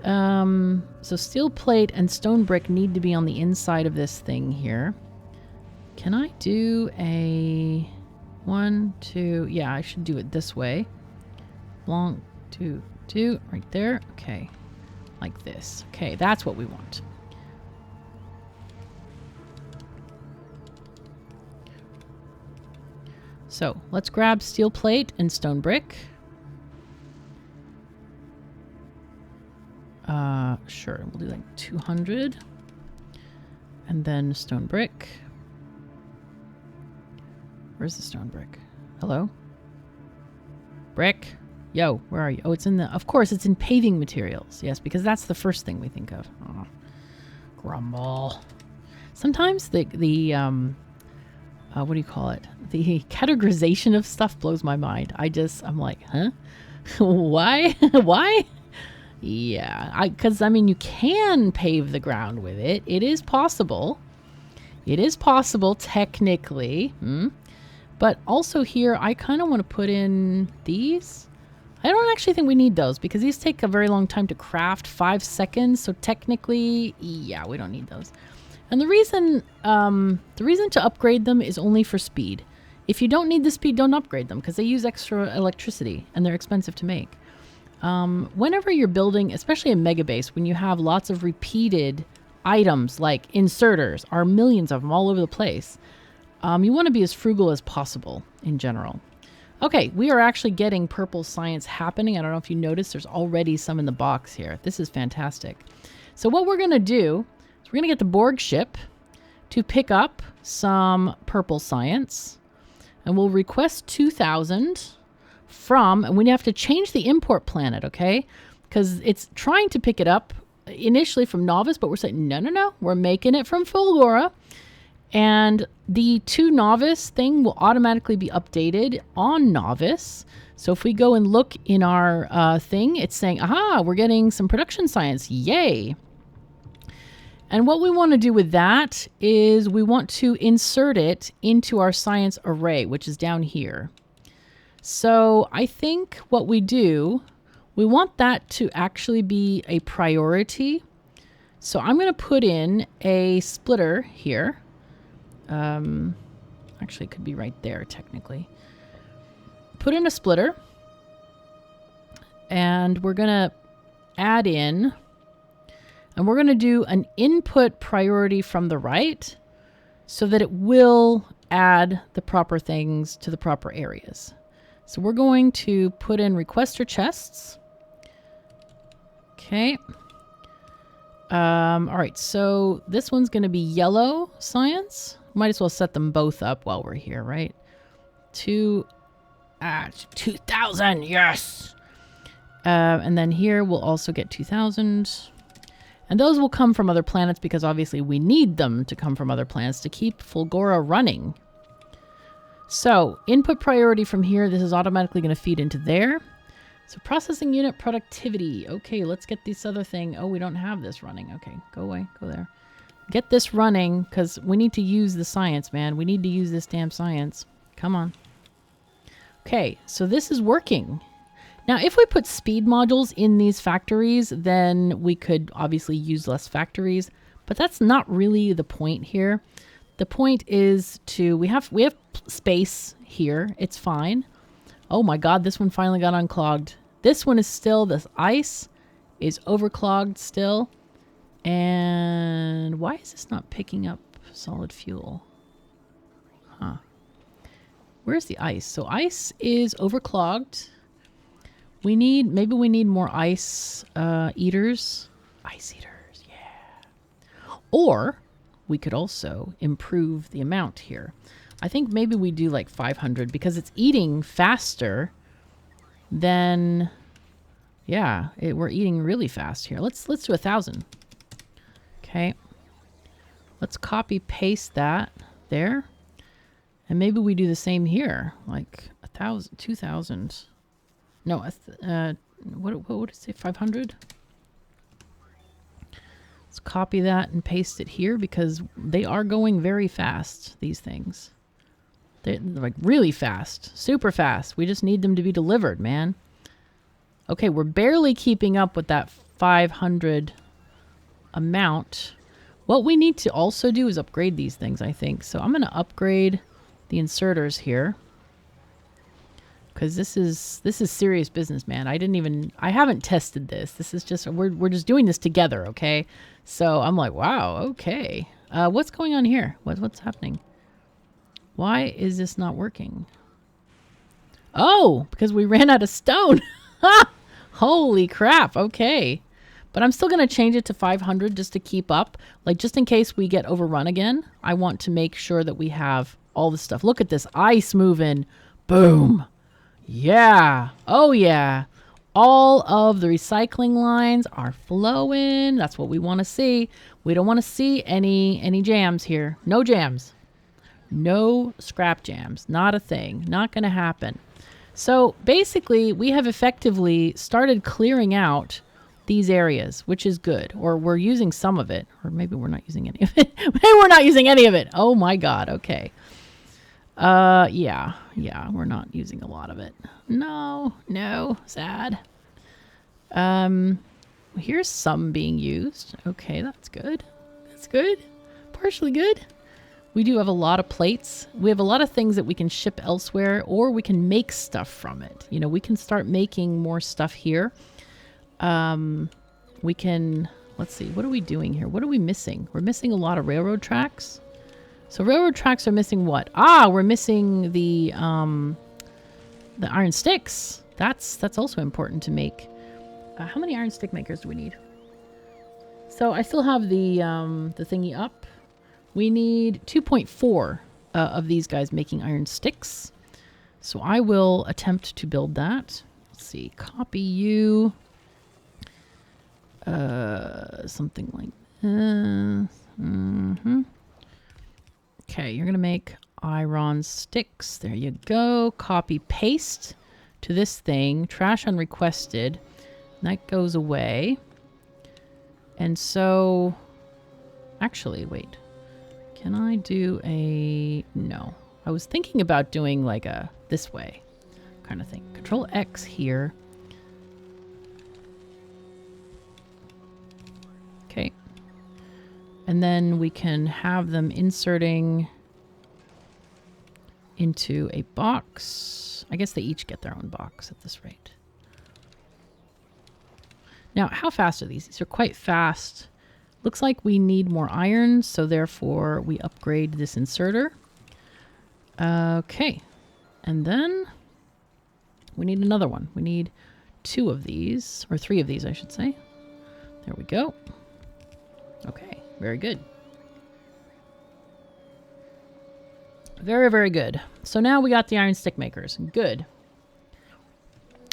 So steel plate and stone brick need to be on the inside of this thing here. Can I do a 1, 2? Yeah, I should do it this way. 1, 2, 2, right there. Okay. Like this. Okay, that's what we want. So let's grab steel plate and stone brick. Sure, we'll do like 200. And then stone brick. Where's the stone brick? Hello? Brick? Yo, where are you? Oh, it's in the... Of course, it's in paving materials. Yes, because that's the first thing we think of. Oh, grumble. Sometimes the what do you call it? The categorization of stuff blows my mind. I'm like, huh? Why? Why? Yeah, because I mean, you can pave the ground with it. It is possible. It is possible technically. But also here, I kind of want to put in these. I don't actually think we need those because these take a very long time to craft, 5 seconds. So technically, yeah, we don't need those. And the reason to upgrade them is only for speed. If you don't need the speed, don't upgrade them because they use extra electricity and they're expensive to make. Whenever you're building, especially in Megabase, when you have lots of repeated items like inserters, are millions of them all over the place, you want to be as frugal as possible in general. Okay, we are actually getting purple science happening. I don't know if you noticed, there's already some in the box here. This is fantastic. So what we're going to do is we're going to get the Borg ship to pick up some purple science. And we'll request 2,000 from, and we have to change the import planet, okay? Because it's trying to pick it up initially from Novice, but we're saying, no, we're making it from Fulgora. And the to Novice thing will automatically be updated on Novice. So if we go and look in our thing, it's saying, aha, we're getting some production science. Yay. And what we want to do with that is we want to insert it into our science array, which is down here. So I think what we do, we want that to actually be a priority. So I'm going to put in a splitter here. Actually, it could be right there, technically. Put in a splitter. And we're going to add in... And we're going to do an input priority from the right so that it will add the proper things to the proper areas. So we're going to put in requester chests. Okay. All right, so this one's going to be yellow science. Might as well set them both up while we're here, right? 2,000, yes! And then here we'll also get 2,000. And those will come from other planets because obviously we need them to come from other planets to keep Fulgora running. So input priority from here, this is automatically going to feed into there. So processing unit productivity. Okay, let's get this other thing. Oh, we don't have this running. Okay, go away, go there. Get this running because we need to use the science, man. We need to use this damn science. Come on. Okay, so this is working. Now, if we put speed modules in these factories, then we could obviously use less factories, but that's not really the point here. The point is we have space here. It's fine. Oh my God, this one finally got unclogged. This one is still, this ice is overclogged still. And why is this not picking up solid fuel? Huh. Where's the ice? So ice is overclogged. Maybe we need more ice eaters. Ice eaters, yeah. Or we could also improve the amount here. I think maybe we do like 500 because it's eating faster than, yeah, we're eating really fast here. Let's do 1,000. Okay. Let's copy paste that there. And maybe we do the same here, like 1,000, 2,000. No, what would it say? 500? Let's copy that and paste it here because they are going very fast, these things. They're like really fast, super fast. We just need them to be delivered, man. Okay, we're barely keeping up with that 500 amount. What we need to also do is upgrade these things, I think. So I'm going to upgrade the inserters here. Because this is serious business, man. I haven't tested this. This is just, we're just doing this together, okay? So I'm like, wow, okay. What's going on here? What's happening? Why is this not working? Oh, because we ran out of stone. Holy crap, okay. But I'm still going to change it to 500 just to keep up. Like, just in case we get overrun again, I want to make sure that we have all the stuff. Look at this ice moving. Boom. Yeah. Oh, yeah. All of the recycling lines are flowing. That's what we want to see. We don't want to see any jams here. No jams. No scrap jams. Not a thing. Not going to happen. So basically, we have effectively started clearing out these areas, which is good. Or we're using some of it. Or maybe we're not using any of it. Maybe we're not using any of it. Oh my God. Okay. Yeah, we're not using a lot of it. No, sad. Here's some being used. Okay, that's good. That's good. Partially good. We do have a lot of plates. We have a lot of things that we can ship elsewhere, or we can make stuff from it. You know, we can start making more stuff here. We can, let's see, what are we doing here? What are we missing? We're missing a lot of railroad tracks. So railroad tracks are missing what? Ah, we're missing the iron sticks. That's also important to make. How many iron stick makers do we need? So I still have the thingy up. We need 2.4 of these guys making iron sticks. So I will attempt to build that. Let's see, copy you. Something like Okay, you're going to make iron sticks. There you go. Copy, paste to this thing. Trash unrequested. That goes away. And so, actually, wait. Can I do a... No. I was thinking about doing like a this way kind of thing. Control X here. Okay. And then we can have them inserting into a box. I guess they each get their own box at this rate. Now, how fast are these? These are quite fast. Looks like we need more iron, so therefore we upgrade this inserter. Okay. And then we need another one. We need 2 of these, or 3 of these, I should say. There we go. Okay, very good. Very, very good. So now we got the iron stick makers. Good.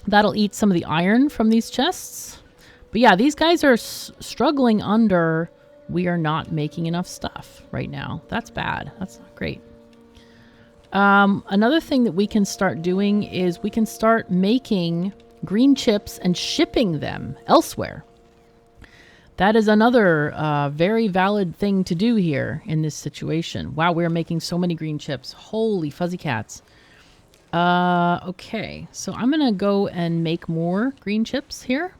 That'll eat some of the iron from these chests. But yeah, these guys are struggling under we are not making enough stuff right now. That's bad. That's not great. Another thing that we can start doing is we can start making green chips and shipping them elsewhere. That is another very valid thing to do here in this situation. Wow, we're making so many green chips. Holy fuzzy cats. Okay, so I'm going to go and make more green chips here.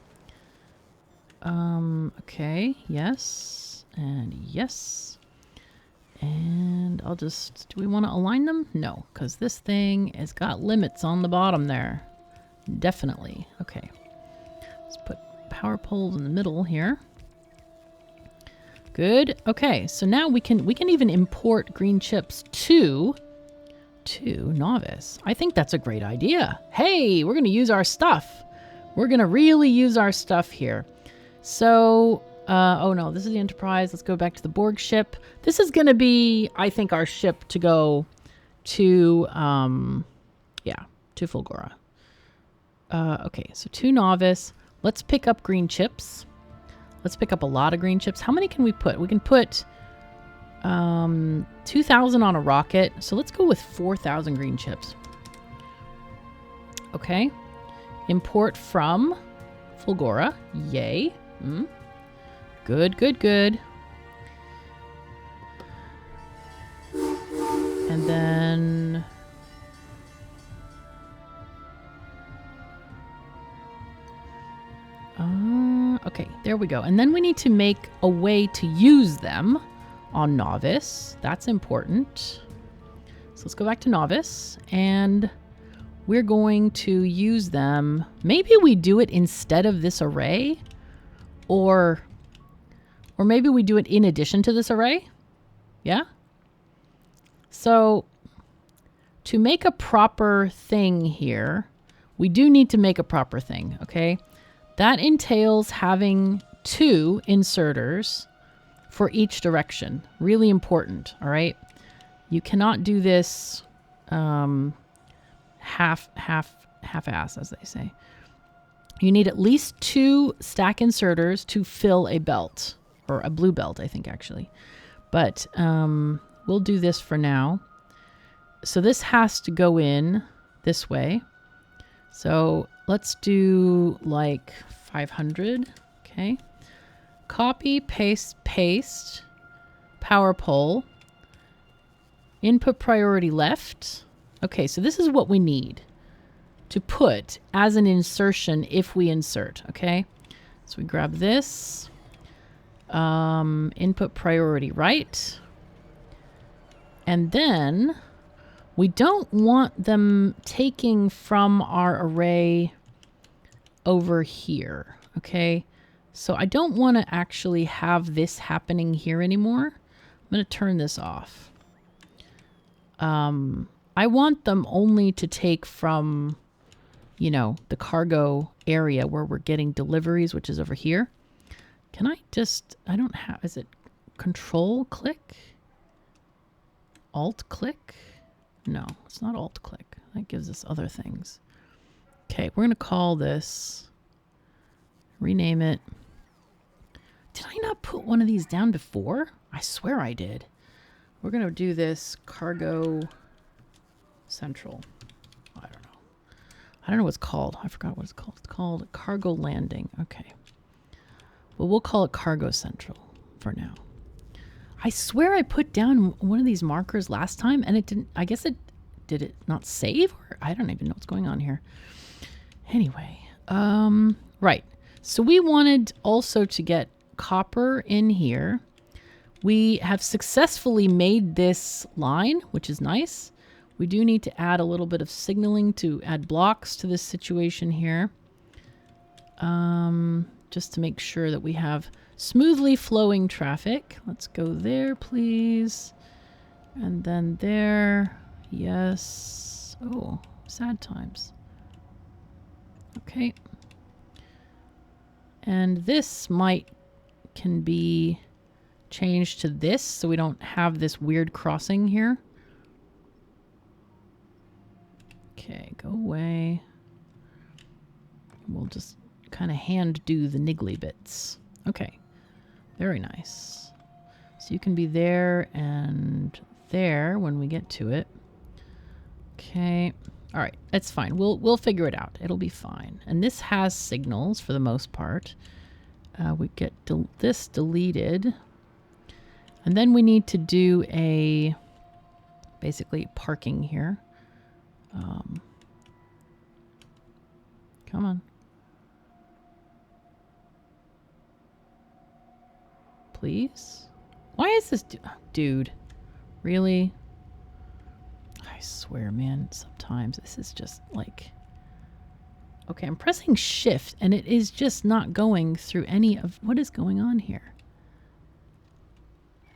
Okay, yes, and yes. And I'll just, do we want to align them? No, because this thing has got limits on the bottom there. Definitely. Okay. Let's put power poles in the middle here. Good. Okay, so now we can even import green chips to Novice. I think that's a great idea. Hey, we're going to use our stuff. We're going to really use our stuff here. So, oh no, this is the Enterprise. Let's go back to the Borg ship. This is going to be, I think, our ship to go to, to Fulgora. Okay, so to Novice. Let's pick up green chips. Let's pick up a lot of green chips. How many can we put? We can put 2,000 on a rocket. So let's go with 4,000 green chips. Okay. Import from Fulgora. Yay. Good, good, good. And then... okay, there we go. And then we need to make a way to use them on Novice. That's important. So let's go back to Novice, and we're going to use them. Maybe we do it instead of this array, or maybe we do it in addition to this array. Yeah? So to make a proper thing here, we do need to make a proper thing, okay? That entails having 2 inserters for each direction. Really important, all right? You cannot do this half-ass, as they say. You need at least 2 stack inserters to fill a belt, or a blue belt, I think, actually. But we'll do this for now. So this has to go in this way. So let's do like 500. Okay. Copy, paste, paste. Power pole. Input priority left. Okay, so this is what we need to put as an insertion if we insert. Okay. So we grab this. Input priority right. And then we don't want them taking from our array over here, okay? So I don't want to actually have this happening here anymore. I'm going to turn this off. I want them only to take from, you know, the cargo area where we're getting deliveries, which is over here. Can I just, I don't have, is it control click? Alt click? No, it's not alt click. That gives us other things. Okay, we're going to call this, rename it. Did I not put one of these down before? I swear I did. We're going to do this cargo central. I don't know. I don't know what it's called. I forgot what it's called. It's called cargo landing. Okay. Well, we'll call it cargo central for now. I swear I put down one of these markers last time and it didn't, I guess it, did it not save? Or I don't even know what's going on here. Anyway, right. So we wanted also to get copper in here. We have successfully made this line, which is nice. We do need to add a little bit of signaling to add blocks to this situation here. Just to make sure that we have smoothly flowing traffic. Let's go there, please. And then there. Yes. Oh, sad times. Okay. And this can be changed to this so we don't have this weird crossing here. Okay, go away. We'll just kind of hand do the niggly bits. Okay, very nice. So you can be there and there when we get to it. Okay, all right, that's fine. We'll figure it out. It'll be fine. And this has signals for the most part. We get this deleted, and then we need to do basically parking here. Come on. Please? Why is this dude? Really? I swear, man, sometimes this is just like... Okay, I'm pressing shift and it is just not going through any of... What is going on here?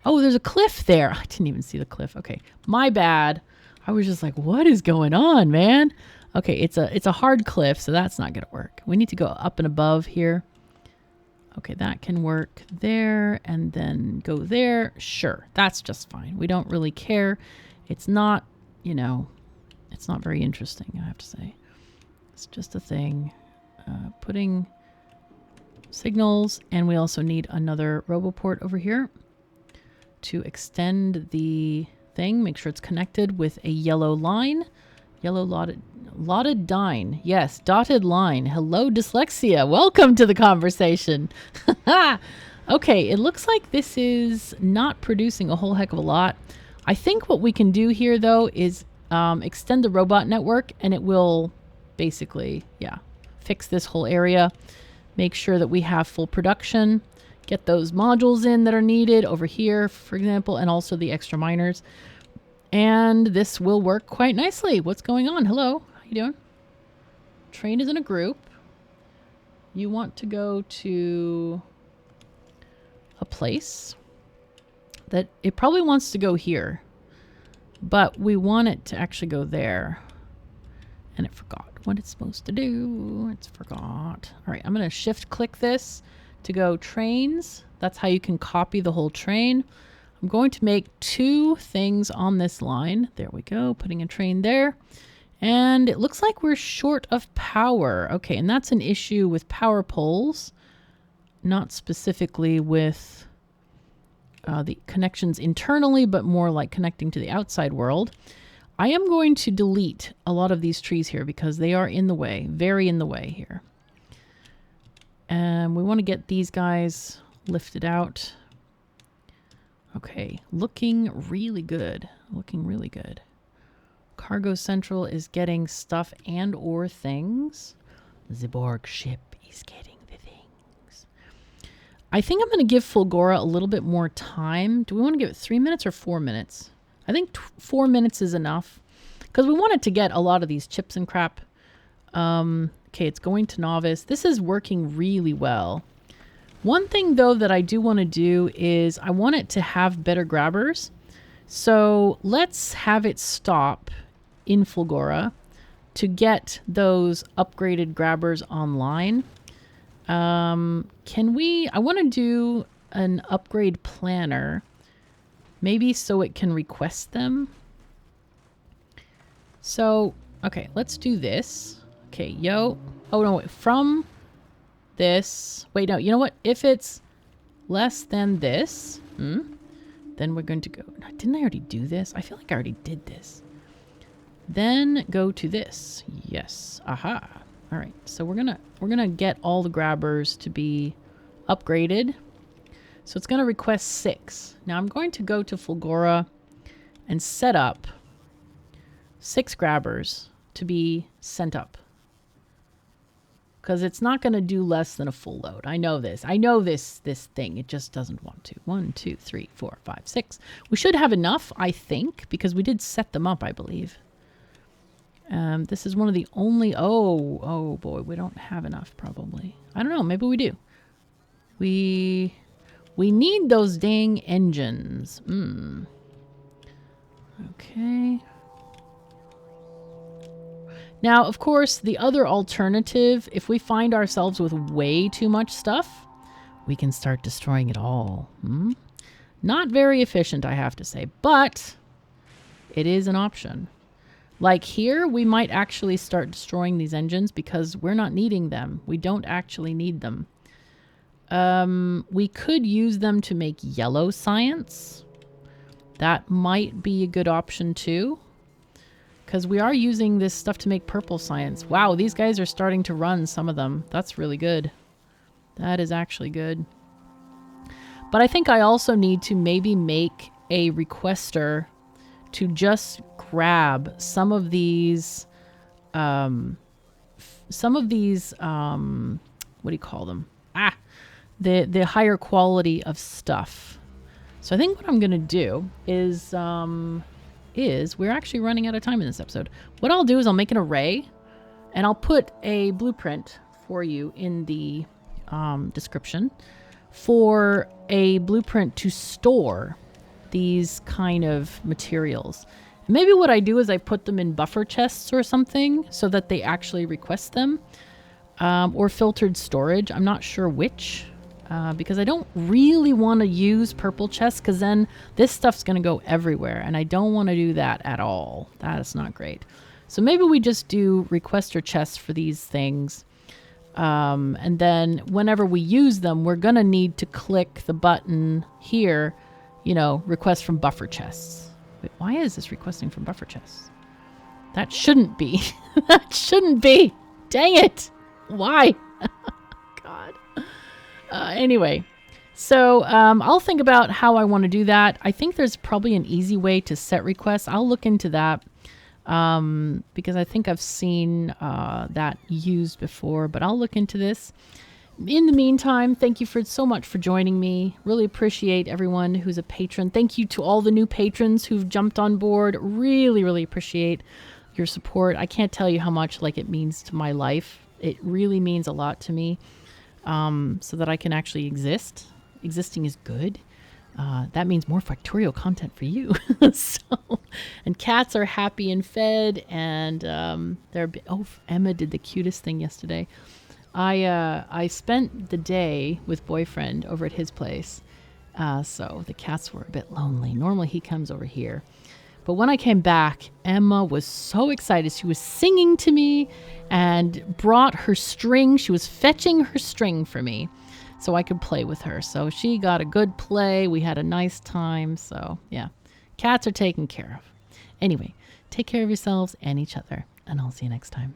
Oh, there's a cliff there. I didn't even see the cliff. Okay, my bad. I was just like, what is going on, man? Okay, it's a hard cliff, so that's not going to work. We need to go up and above here. Okay, that can work there and then go there. Sure, that's just fine. We don't really care. It's not, you know, it's not very interesting, I have to say. It's just a thing. Putting signals, and we also need another roboport over here to extend the thing. Make sure it's connected with a yellow line. Yellow lotted dine. Yes, dotted line. Hello, dyslexia. Welcome to the conversation. Okay, it looks like this is not producing a whole heck of a lot. I think what we can do here, though, is extend the robot network, and it will basically, yeah, fix this whole area. Make sure that we have full production. Get those modules in that are needed over here, for example, and also the extra miners. And this will work quite nicely. What's going on? Hello, how you doing? Train is in a group. You want to go to a place that it probably wants to go here, but we want it to actually go there. And it forgot what it's supposed to do. It's forgot. All right, I'm going to shift click this to go trains. That's how you can copy the whole train. I'm going to make 2 things on this line. There we go, putting a train there. And it looks like we're short of power. Okay, and that's an issue with power poles, not specifically with the connections internally, but more like connecting to the outside world. I am going to delete a lot of these trees here because they are in the way, very in the way here. And we want to get these guys lifted out. Okay, looking really good. Looking really good. Cargo Central is getting stuff and or things. The Borg ship is getting the things. I think I'm going to give Fulgora a little bit more time. Do we want to give it 3 minutes or 4 minutes? I think 4 minutes is enough because we wanted to get a lot of these chips and crap. Okay, it's going to novice. This is working really well. One thing, though, that I do want to do is I want it to have better grabbers. So let's have it stop in Fulgora to get those upgraded grabbers online. Can we... I want to do an upgrade planner. Maybe so it can request them. So, okay, let's do this. Okay, yo. Oh, no, wait, from... this. Wait, no, you know what? If it's less than this, then we're going to go. Didn't I already do this? I feel like I already did this. Then go to this. Yes. Aha. All right. So we're gonna get all the grabbers to be upgraded. So it's gonna request 6. Now I'm going to go to Fulgora and set up 6 grabbers to be sent up. Because it's not going to do less than a full load. I know this. I know this thing. It just doesn't want to. 1, 2, 3, 4, 5, 6. We should have enough, I think, because we did set them up, I believe. This is one of the only... Oh, boy. We don't have enough, probably. I don't know. Maybe we do. We need those dang engines. Okay. Now, of course, the other alternative, if we find ourselves with way too much stuff, we can start destroying it all. Not very efficient, I have to say, but it is an option. Like here, we might actually start destroying these engines because we're not needing them. We don't actually need them. We could use them to make yellow science. That might be a good option too. Because we are using this stuff to make purple science. Wow, these guys are starting to run, some of them. That's really good. That is actually good. But I think I also need to maybe make a requester to just grab some of these... what do you call them? The higher quality of stuff. So I think what I'm going to do is we're actually running out of time in this episode. What I'll do is I'll make an array and I'll put a blueprint for you in the description for a blueprint to store these kind of materials. Maybe what I do is I put them in buffer chests or something so that they actually request them, or filtered storage. I'm not sure which. Because I don't really want to use purple chests because then this stuff's going to go everywhere and I don't want to do that at all. That is not great. So maybe we just do requester chests for these things. And then whenever we use them, we're going to need to click the button here, you know, request from buffer chests. Wait, why is this requesting from buffer chests? That shouldn't be. That shouldn't be. Dang it. Why? God. Anyway, so I'll think about how I want to do that. I think there's probably an easy way to set requests. I'll look into that because I think I've seen that used before, but I'll look into this. In the meantime, thank you so much for joining me. Really appreciate everyone who's a patron. Thank you to all the new patrons who've jumped on board. Really, really appreciate your support. I can't tell you how much it means to my life. It really means a lot to me. So that I can actually exist. Existing is good. That means more Factorio content for you. And cats are happy and fed, and Emma did the cutest thing yesterday. I spent the day with boyfriend over at his place, so the cats were a bit lonely. Normally he comes over here. But when I came back, Emma was so excited. She was singing to me and brought her string. She was fetching her string for me so I could play with her. So she got a good play. We had a nice time. So yeah, cats are taken care of. Anyway, take care of yourselves and each other, and I'll see you next time.